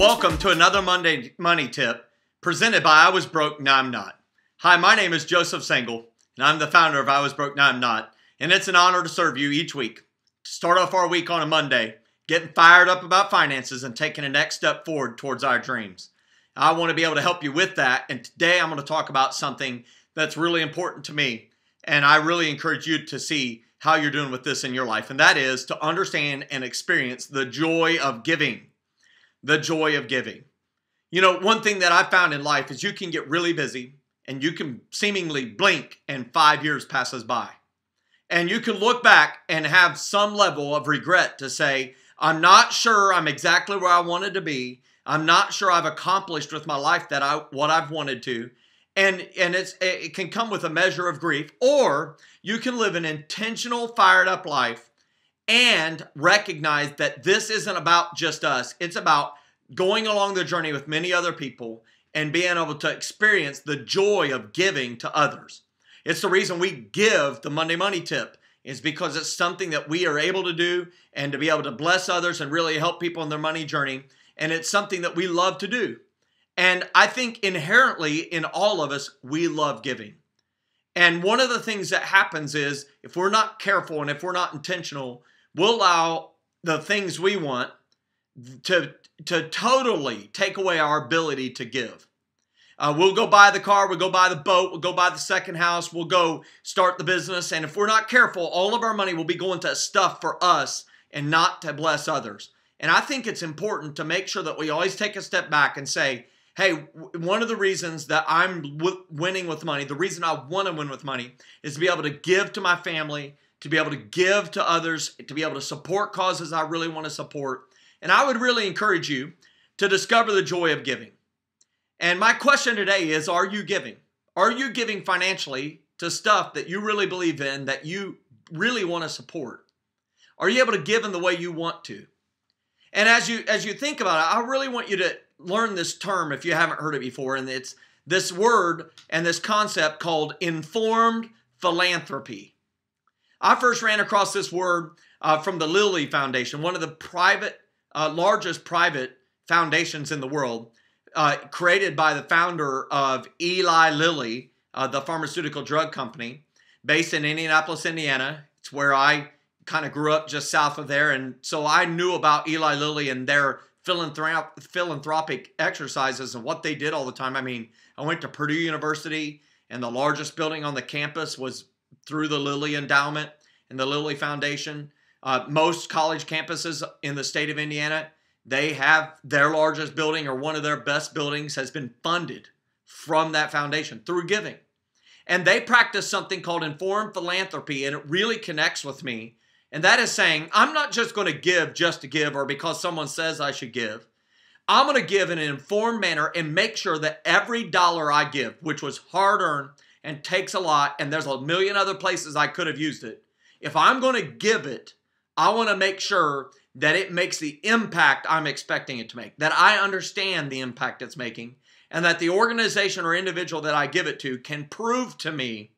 Welcome to another Monday Money Tip presented by I Was Broke, Now I'm Not. Hi, my name is Joseph Sengel, and I'm the founder of I Was Broke, Now I'm Not, and it's an honor to serve you each week. To start off our week on a Monday, getting fired up about finances and taking a next step forward towards our dreams. I want to be able to help you with that, and today I'm going to talk about something that's really important to me, and I really encourage you to see how you're doing with this in your life, and that is to understand and experience the joy of giving. The joy of giving. You know, one thing that I found in life is you can get really busy and you can seemingly blink and 5 years passes by. And you can look back and have some level of regret to say, I'm not sure I'm exactly where I wanted to be. I'm not sure I've accomplished with my life what I've wanted to. And it can come with a measure of grief, or you can live an intentional, fired up life and recognize that this isn't about just us. It's about going along the journey with many other people and being able to experience the joy of giving to others. It's the reason we give the Monday Money Tip, is because it's something that we are able to do and to be able to bless others and really help people in their money journey. And it's something that we love to do. And I think inherently in all of us, we love giving. And one of the things that happens is if we're not careful and if we're not intentional, we'll allow the things we want to totally take away our ability to give. We'll go buy the car, we'll go buy the boat, we'll go buy the second house, we'll go start the business. And if we're not careful, all of our money will be going to stuff for us and not to bless others. And I think it's important to make sure that we always take a step back and say, hey, one of the reasons that I'm winning with money, the reason I want to win with money is to be able to give to my family, to be able to give to others, to be able to support causes I really want to support. And I would really encourage you to discover the joy of giving. And my question today is, are you giving? Are you giving financially to stuff that you really believe in, that you really want to support? Are you able to give in the way you want to? And as you think about it, I really want you to learn this term if you haven't heard it before. And it's this word and this concept called informed philanthropy. I first ran across this word from the Lilly Foundation, one of the largest private foundations in the world, created by the founder of Eli Lilly, the pharmaceutical drug company, based in Indianapolis, Indiana. It's where I kind of grew up, just south of there. And so I knew about Eli Lilly and their philanthropic exercises and what they did all the time. I mean, I went to Purdue University, and the largest building on the campus was through the Lilly Endowment and the Lilly Foundation. Most college campuses in the state of Indiana, they have their largest building or one of their best buildings has been funded from that foundation through giving. And they practice something called informed philanthropy, and it really connects with me. And that is saying, I'm not just going to give just to give or because someone says I should give. I'm going to give in an informed manner and make sure that every dollar I give, which was hard-earned and takes a lot, and there's a million other places I could have used it, if I'm going to give it, I want to make sure that it makes the impact I'm expecting it to make, that I understand the impact it's making, and that the organization or individual that I give it to can prove to me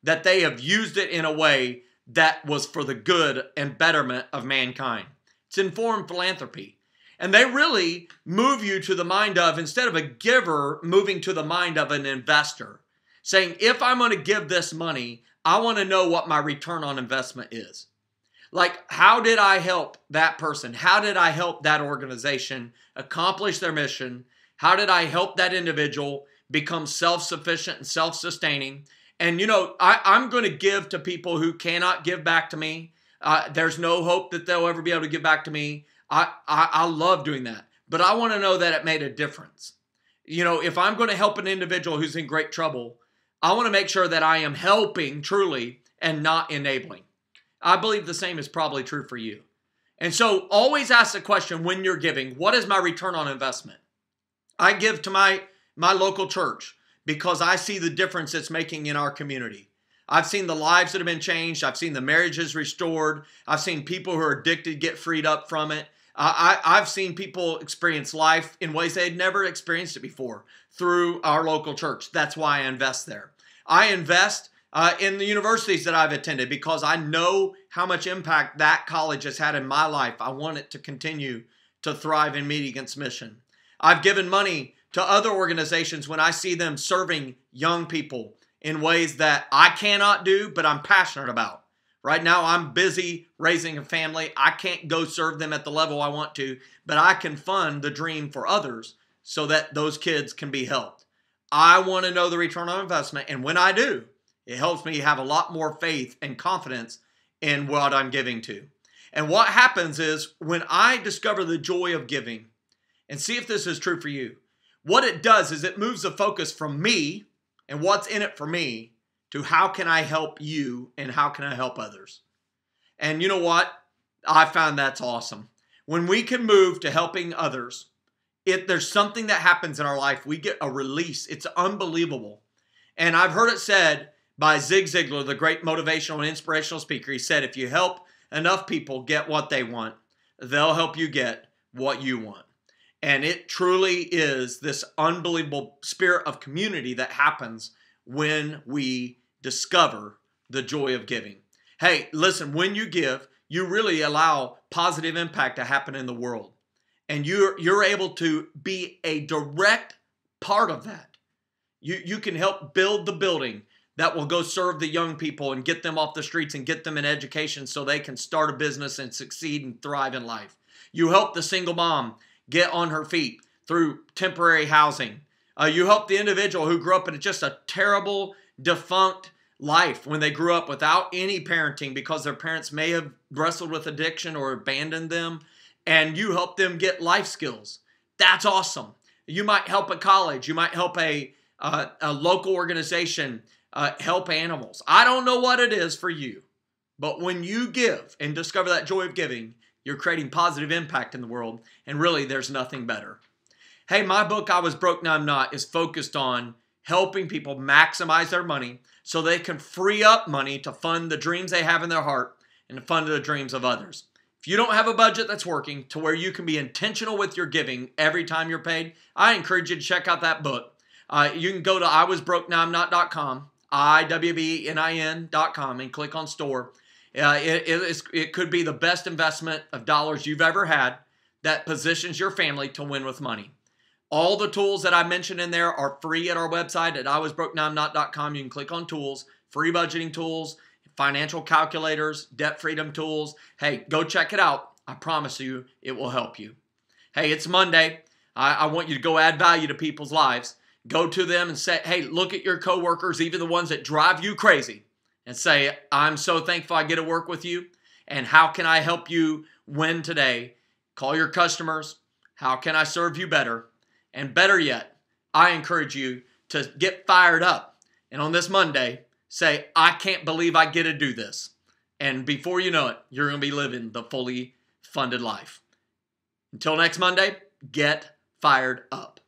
that they have used it in a way that was for the good and betterment of mankind. It's informed philanthropy. And they really move you to the mind of, instead of a giver, moving to the mind of an investor, saying, if I'm going to give this money, I want to know what my return on investment is. Like, how did I help that person? How did I help that organization accomplish their mission? How did I help that individual become self-sufficient and self-sustaining? And, you know, I'm going to give to people who cannot give back to me. There's no hope that they'll ever be able to give back to me. I love doing that. But I want to know that it made a difference. You know, if I'm going to help an individual who's in great trouble, I want to make sure that I am helping truly and not enabling. I believe the same is probably true for you. And so always ask the question when you're giving, what is my return on investment? I give to my local church because I see the difference it's making in our community. I've seen the lives that have been changed. I've seen the marriages restored. I've seen people who are addicted get freed up from it. I've seen people experience life in ways they had never experienced it before through our local church. That's why I invest there. I invest in the universities that I've attended because I know how much impact that college has had in my life. I want it to continue to thrive and meet against mission. I've given money to other organizations when I see them serving young people in ways that I cannot do, but I'm passionate about. Right now, I'm busy raising a family. I can't go serve them at the level I want to, but I can fund the dream for others so that those kids can be helped. I want to know the return on investment, and when I do, it helps me have a lot more faith and confidence in what I'm giving to. And what happens is when I discover the joy of giving, and see if this is true for you, what it does is it moves the focus from me and what's in it for me to how can I help you and how can I help others. And you know what? I found that's awesome. When we can move to helping others, there's something that happens in our life. We get a release. It's unbelievable. And I've heard it said by Zig Ziglar, the great motivational and inspirational speaker. He said, if you help enough people get what they want, they'll help you get what you want. And it truly is this unbelievable spirit of community that happens when we discover the joy of giving. Hey, listen, when you give, you really allow positive impact to happen in the world. And you're able to be a direct part of that. You can help build the building that will go serve the young people and get them off the streets and get them an education so they can start a business and succeed and thrive in life. You help the single mom get on her feet through temporary housing. You help the individual who grew up in just a terrible, defunct life when they grew up without any parenting because their parents may have wrestled with addiction or abandoned them, and you help them get life skills. That's awesome. You might help a college. You might help a local organization help animals. I don't know what it is for you, but when you give and discover that joy of giving, you're creating positive impact in the world, and really there's nothing better. Hey, my book, I Was Broke, Now I'm Not, is focused on helping people maximize their money so they can free up money to fund the dreams they have in their heart and to fund the dreams of others. If you don't have a budget that's working to where you can be intentional with your giving every time you're paid, I encourage you to check out that book. You can go to iwasbrokenowimnot.com, IWBNIN.com, and click on store. It could be the best investment of dollars you've ever had that positions your family to win with money. All the tools that I mentioned in there are free at our website at iwasbrokenowimnot.com. You can click on tools, free budgeting tools, financial calculators, debt freedom tools. Hey, go check it out. I promise you it will help you. Hey, it's Monday. I want you to go add value to people's lives. Go to them and say, hey, look at your coworkers, even the ones that drive you crazy, and say, I'm so thankful I get to work with you, and how can I help you win today? Call your customers. How can I serve you better? And better yet, I encourage you to get fired up. And on this Monday, say, I can't believe I get to do this. And before you know it, you're going to be living the fully funded life. Until next Monday, get fired up.